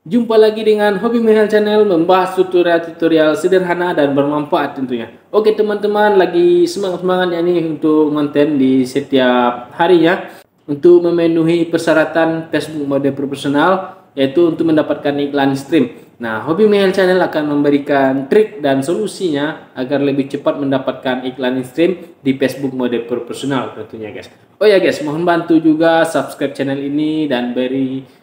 Jumpa lagi dengan Hobi Mihal Channel, membahas tutorial-tutorial sederhana dan bermanfaat tentunya. Oke teman-teman, lagi semangat-semangat ya nih untuk konten di setiap harinya untuk memenuhi persyaratan Facebook mode profesional, yaitu untuk mendapatkan iklan stream. Nah, Hobi Mihal Channel akan memberikan trik dan solusinya agar lebih cepat mendapatkan iklan stream di Facebook mode profesional tentunya guys. Oh ya guys, mohon bantu juga subscribe channel ini dan beri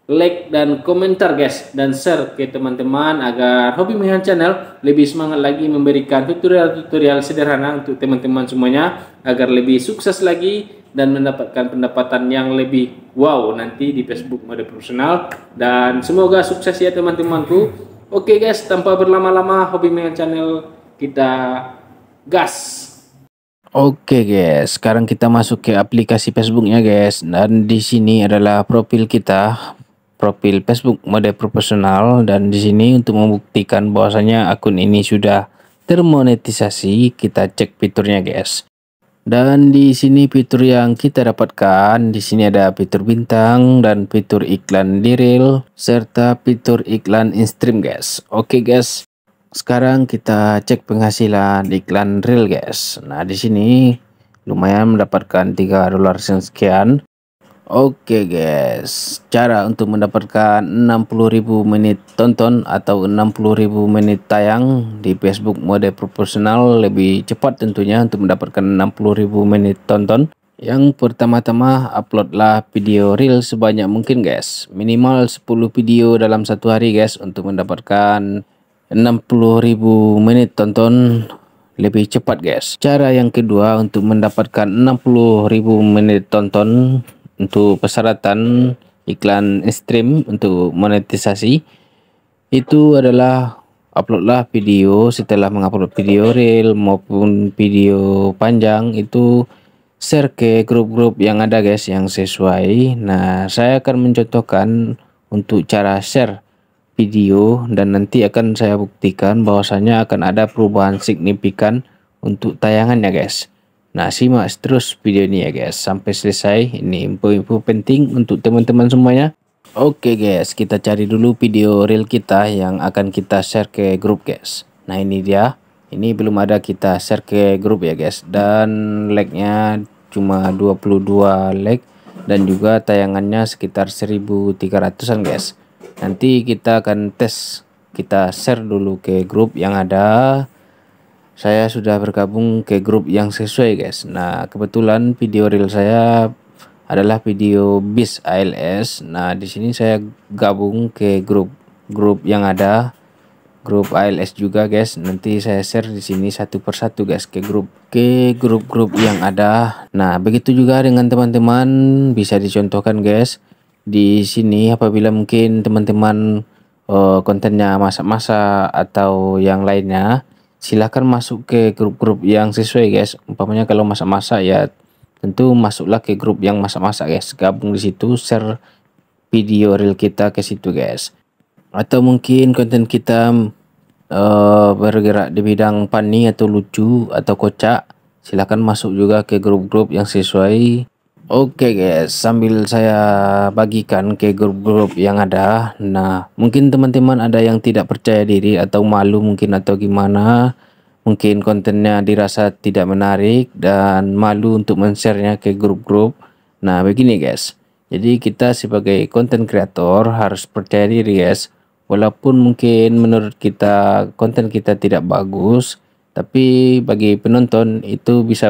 like dan komentar guys, dan share ke teman-teman agar Hobi Mihal Channel lebih semangat lagi memberikan tutorial-tutorial sederhana untuk teman-teman semuanya agar lebih sukses lagi dan mendapatkan pendapatan yang lebih wow nanti di Facebook mode profesional. Dan semoga sukses ya teman-temanku. Oke guys, tanpa berlama-lama, Hobi Mihal Channel, kita gas. Oke guys, sekarang kita masuk ke aplikasi Facebooknya guys, dan di sini adalah profil kita, profil Facebook mode profesional, dan di sini untuk membuktikan bahwasanya akun ini sudah termonetisasi, kita cek fiturnya guys. Dan di sini fitur yang kita dapatkan, di sini ada fitur bintang dan fitur iklan di reel serta fitur iklan in-stream guys. Oke guys. Sekarang kita cek penghasilan iklan reel guys. Nah, di sini lumayan mendapatkan $3 sekian. Oke guys, cara untuk mendapatkan 60.000 menit tonton atau 60.000 menit tayang di Facebook mode profesional lebih cepat tentunya untuk mendapatkan 60.000 menit tonton. Yang pertama-tama, uploadlah video reel sebanyak mungkin guys. Minimal 10 video dalam satu hari guys untuk mendapatkan 60.000 menit tonton lebih cepat guys. Cara yang kedua untuk mendapatkan 60.000 menit tonton untuk persyaratan iklan stream untuk monetisasi itu adalah uploadlah video. Setelah mengupload video reel maupun video panjang itu share ke grup-grup yang ada guys yang sesuai. Nah, saya akan mencontohkan untuk cara share video dan nanti akan saya buktikan bahwasanya akan ada perubahan signifikan untuk tayangannya guys. Nah, simak terus video ini ya guys sampai selesai. Ini info-info penting untuk teman-teman semuanya. Oke guys, kita cari dulu video reel kita yang akan kita share ke grup guys. Nah, ini dia. Ini belum ada kita share ke grup ya guys, dan like-nya cuma 22 like dan juga tayangannya sekitar 1.300-an guys. Nanti kita akan tes, kita share dulu ke grup yang ada. Saya sudah bergabung ke grup yang sesuai guys. Nah, kebetulan video reel saya adalah video bis ALS. Nah, di sini saya gabung ke grup yang ada, grup ALS juga guys. Nanti saya share di sini satu persatu guys ke grup-grup yang ada. Nah, begitu juga dengan teman-teman, bisa dicontohkan guys. Di sini apabila mungkin teman-teman kontennya masak-masak atau yang lainnya, silahkan masuk ke grup-grup yang sesuai guys. Umpamanya kalau masak-masak ya tentu masuklah ke grup yang masak-masak guys. Gabung di situ, share video reel kita ke situ guys. Atau mungkin konten kita bergerak di bidang funny atau lucu atau kocak, silahkan masuk juga ke grup-grup yang sesuai. Oke guys, sambil saya bagikan ke grup-grup yang ada. Nah, mungkin teman-teman ada yang tidak percaya diri atau malu mungkin atau gimana, mungkin kontennya dirasa tidak menarik dan malu untuk men-share-nya ke grup-grup. Nah, begini guys, jadi kita sebagai konten kreator harus percaya diri guys. Walaupun mungkin menurut kita konten kita tidak bagus, tapi bagi penonton itu bisa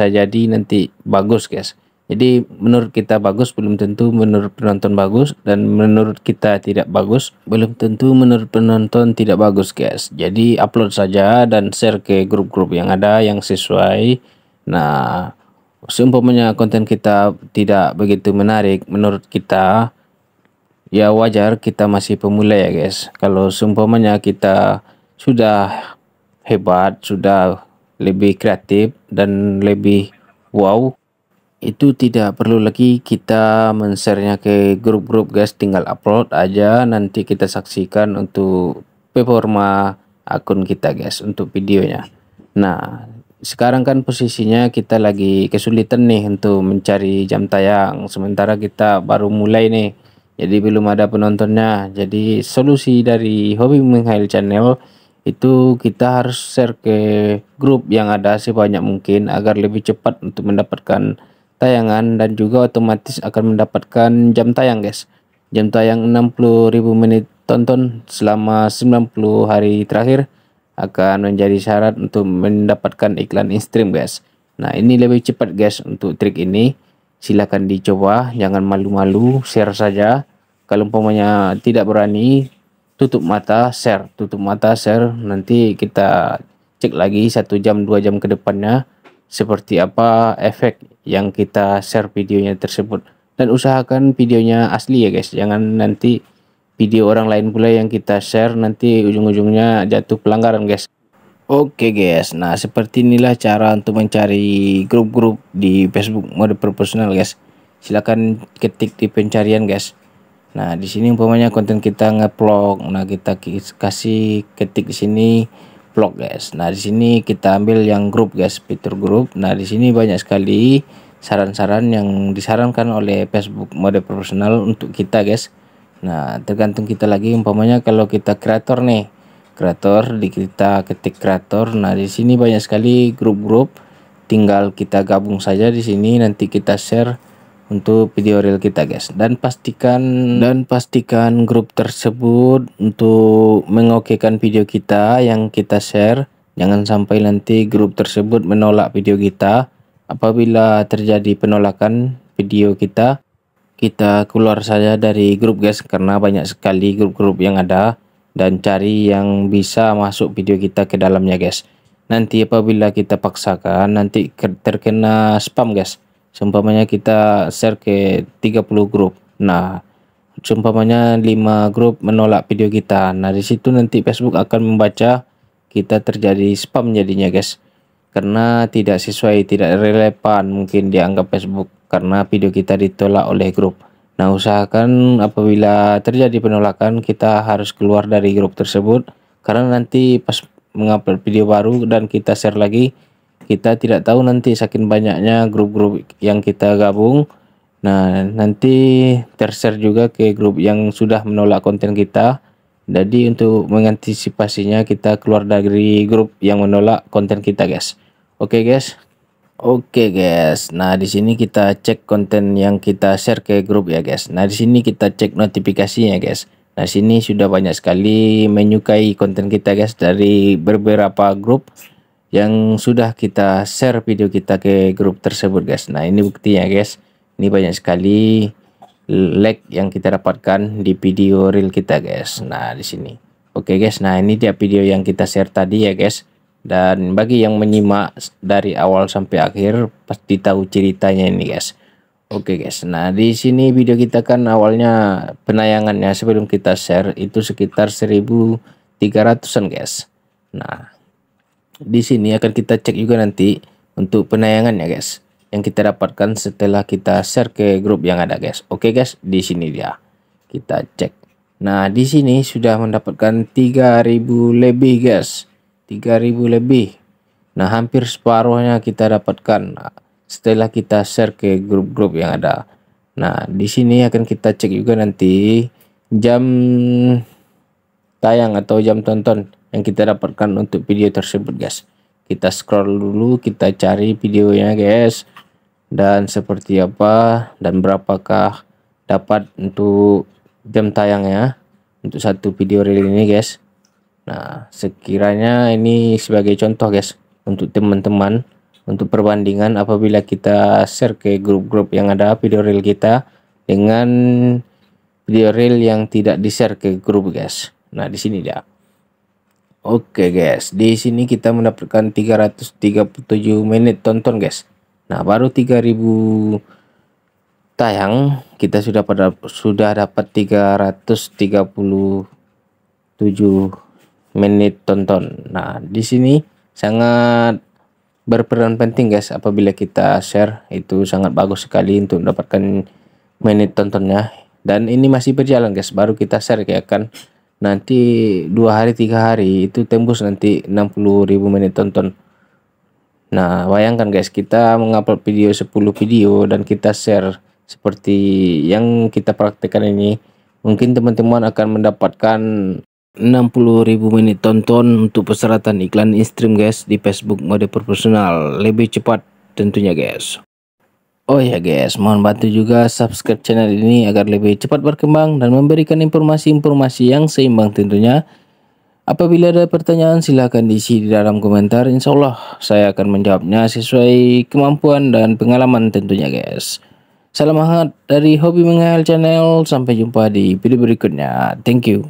jadi nanti bagus guys. Jadi menurut kita bagus belum tentu menurut penonton bagus, dan menurut kita tidak bagus belum tentu menurut penonton tidak bagus guys. Jadi upload saja dan share ke grup-grup yang ada yang sesuai. Nah, seumpamanya konten kita tidak begitu menarik menurut kita, ya wajar, kita masih pemula ya guys. Kalau seumpamanya kita sudah hebat, sudah lebih kreatif dan lebih wow, itu tidak perlu lagi kita men-share-nya ke grup-grup guys, tinggal upload aja, nanti kita saksikan untuk performa akun kita guys untuk videonya. Nah, sekarang kan posisinya kita lagi kesulitan nih untuk mencari jam tayang, sementara kita baru mulai nih. jadi belum ada penontonnya. Jadi solusi dari Hobi Mikhail Channel itu kita harus share ke grup yang ada sebanyak mungkin agar lebih cepat untuk mendapatkan tayangan, dan juga otomatis akan mendapatkan jam tayang guys. Jam tayang 60.000 menit tonton selama 90 hari terakhir akan menjadi syarat untuk mendapatkan iklan in-stream guys. Nah, ini lebih cepat guys. Untuk trik ini silakan dicoba, jangan malu-malu, share saja. Kalau umpamanya tidak berani, tutup mata share, nanti kita cek lagi 1 jam 2 jam ke depannya seperti apa efek yang kita share videonya tersebut. Dan usahakan videonya asli ya guys, jangan nanti video orang lain pula yang kita share, nanti ujung-ujungnya jatuh pelanggaran guys. Oke guys, nah seperti inilah cara untuk mencari grup-grup di Facebook mode profesional guys. Silakan ketik di pencarian guys. Nah, di sini umpamanya konten kita ngeplog, nah kita kasih ketik di sini vlog guys. Nah, di sini kita ambil yang grup guys, fitur grup. Nah, di sini banyak sekali saran-saran yang disarankan oleh Facebook mode profesional untuk kita guys. Nah, tergantung kita lagi, umpamanya kalau kita kreator nih, kreator, di kita ketik kreator. Nah, di sini banyak sekali grup-grup, tinggal kita gabung saja di sini, nanti kita share untuk video reel kita guys. Dan pastikan grup tersebut untuk mengokekan video kita yang kita share. Jangan sampai nanti grup tersebut menolak video kita. Apabila terjadi penolakan video kita keluar saja dari grup guys, karena banyak sekali grup-grup yang ada, dan cari yang bisa masuk video kita ke dalamnya guys. Nanti apabila kita paksakan, nanti terkena spam guys. Seumpamanya kita share ke 30 grup, nah seumpamanya 5 grup menolak video kita, nah disitu nanti Facebook akan membaca kita terjadi spam jadinya guys, karena tidak sesuai, tidak relevan mungkin dianggap Facebook karena video kita ditolak oleh grup. Nah, usahakan apabila terjadi penolakan kita harus keluar dari grup tersebut, karena nanti pas mengupload video baru dan kita share lagi, kita tidak tahu nanti saking banyaknya grup-grup yang kita gabung, nah nanti tershare juga ke grup yang sudah menolak konten kita. Jadi untuk mengantisipasinya kita keluar dari grup yang menolak konten kita guys. Oke guys. Oke guys, nah di sini kita cek konten yang kita share ke grup ya guys. Nah di sini kita cek notifikasinya guys. Nah sini sudah banyak sekali menyukai konten kita guys dari beberapa grup yang sudah kita share video kita ke grup tersebut guys. Nah ini buktinya guys. Ini banyak sekali like yang kita dapatkan di video reel kita guys. Nah di sini. Oke guys, nah ini dia video yang kita share tadi ya guys. Dan bagi yang menyimak dari awal sampai akhir pasti tahu ceritanya ini guys. Oke guys, nah di sini video kita kan awalnya penayangannya sebelum kita share itu sekitar 1.300-an guys. Nah di sini akan kita cek juga nanti untuk penayangannya guys, yang kita dapatkan setelah kita share ke grup yang ada guys. Oke guys, di sini dia kita cek. Nah di sini sudah mendapatkan 3.000 lebih guys. 3.000 lebih. Nah hampir separuhnya kita dapatkan setelah kita share ke grup-grup yang ada. Nah di sini akan kita cek juga nanti jam tayang atau jam tonton yang kita dapatkan untuk video tersebut guys. Kita scroll dulu, kita cari videonya guys, dan seperti apa dan berapakah dapat untuk jam tayangnya untuk satu video reel ini guys. Nah, sekiranya ini sebagai contoh guys untuk teman-teman, untuk perbandingan apabila kita share ke grup-grup yang ada video reel kita dengan video reel yang tidak di-share ke grup guys. Nah, di sini dia. Oke guys, di sini kita mendapatkan 337 menit tonton guys. Nah, baru 3.000 tayang kita sudah dapat 337 menit tonton. Nah di sini sangat berperan penting guys, apabila kita share itu sangat bagus sekali untuk mendapatkan menit tontonnya. Dan ini masih berjalan guys, baru kita share ya kan, nanti 2 hari 3 hari itu tembus nanti 60.000 menit tonton. Nah bayangkan guys, kita mengupload video 10 video dan kita share seperti yang kita praktekkan ini, mungkin teman-teman akan mendapatkan 60.000 menit tonton untuk persyaratan iklan in-stream guys di Facebook mode profesional, lebih cepat tentunya guys. Oh ya guys, mohon bantu juga subscribe channel ini agar lebih cepat berkembang dan memberikan informasi-informasi yang seimbang tentunya. Apabila ada pertanyaan silahkan diisi di dalam komentar, insya Allah saya akan menjawabnya sesuai kemampuan dan pengalaman tentunya guys. Salam hangat dari Hobi Menghayal Channel, sampai jumpa di video berikutnya. Thank you.